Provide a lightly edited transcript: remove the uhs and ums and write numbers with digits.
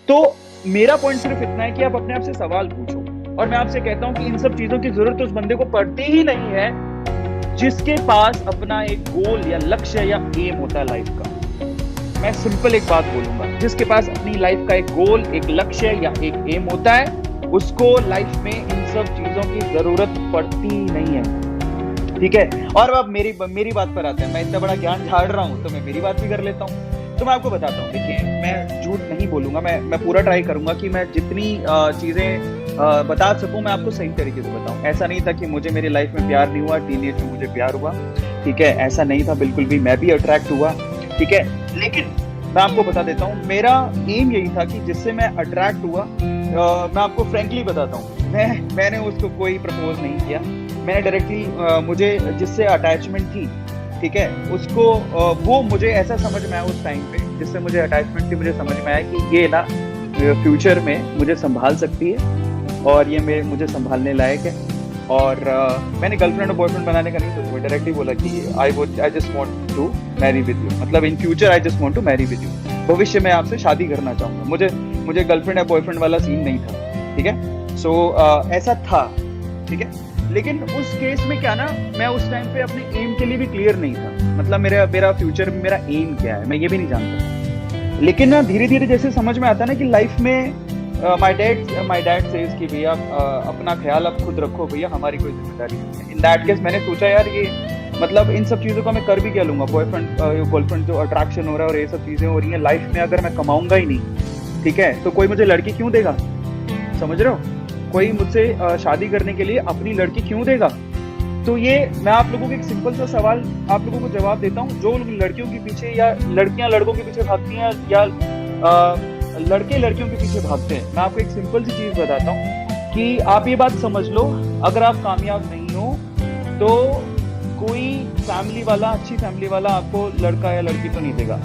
तो मेरा पॉइंट सिर्फ इतना है कि आप अपने आप से सवाल पूछो, और मैं आपसे कहता हूं कि इन सब चीजों की जरूरत उस बंदे को पड़ती ही नहीं है जिसके पास अपना एक गोल या लक्ष्य या एम होता है लाइफ का। मैं सिंपल एक बात बोलूंगा, जिसके पास अपनी लाइफ का एक गोल, एक लक्ष्य या एक एम होता है, उसको लाइफ में इन सब चीजों की जरूरत पड़ती ही नहीं है। ठीक है, और अब मेरी बात पर आते हैं। मैं इतना बड़ा ज्ञान झाड़ रहा हूं तो मैं मेरी बात भी कर लेता हूं। तो मैं आपको बताता हूँ, देखिए मैं झूठ नहीं बोलूंगा, मैं पूरा ट्राई करूंगा कि मैं जितनी चीजें बता सकूं मैं आपको सही तरीके से बताऊं। ऐसा नहीं था कि मुझे मेरी लाइफ में प्यार नहीं हुआ, टीनेज में मुझे प्यार हुआ, ठीक है, ऐसा नहीं था बिल्कुल भी, मैं भी अट्रैक्ट हुआ, ठीक है। लेकिन मैं आपको बता देता हूँ, मेरा एम यही था कि जिससे मैं अट्रैक्ट हुआ, मैं आपको फ्रेंकली बताता हूँ, मैंने उसको कोई प्रपोज नहीं किया। मैंने डायरेक्टली मुझे जिससे अटैचमेंट थी, ठीक है, उसको वो मुझे ऐसा समझ में आया उस टाइम पे, जिससे मुझे अटैचमेंट थी, मुझे समझ में आया कि ये ना फ्यूचर में मुझे संभाल सकती है और ये मुझे संभालने लायक है। और मैंने गर्लफ्रेंड और बॉयफ्रेंड बनाने का नहीं सोचा, डायरेक्टली बोला कि I just want to marry with you, मतलब in future I just want to marry with you, भविष्य में आपसे शादी करना चाहूंगा। मुझे गर्लफ्रेंड या बॉयफ्रेंड वाला सीन नहीं था, ठीक है। सो ऐसा था, ठीक है। लेकिन उस केस में क्या ना, मैं उस टाइम पे अपने एम के लिए भी क्लियर नहीं था, मतलब मेरा फ्यूचर में मेरा एम क्या है मैं ये भी नहीं जानता। लेकिन ना धीरे धीरे जैसे समझ में आता ना कि लाइफ में माय डैड सेज कि भैया अपना ख्याल आप खुद रखो भैया, हमारी कोई जिम्मेदारी नहीं है। इन दैट केस मैंने सोचा यार ये मतलब इन सब चीजों का मैं कर भी क्या लूंगा, बॉयफ्रेंड गर्लफ्रेंड जो अट्रैक्शन हो रहा है और ये सब चीजें हो रही है लाइफ में, अगर मैं कमाऊंगा ही नहीं, ठीक है, तो कोई मुझे लड़की क्यों देगा, समझ रहे हो, कोई मुझसे शादी करने के लिए अपनी लड़की क्यों देगा। तो ये मैं आप लोगों को एक सिंपल सा सवाल आप लोगों को जवाब देता हूँ, जो लड़कियों के पीछे या लड़कियां लड़कों के पीछे भागती हैं या लड़के लड़कियों के पीछे भागते हैं, मैं आपको एक सिंपल सी चीज बताता हूँ कि आप ये बात समझ लो, अगर आप कामयाब नहीं हो तो कोई फैमिली वाला, अच्छी फैमिली वाला आपको लड़का या लड़की तो नहीं देगा।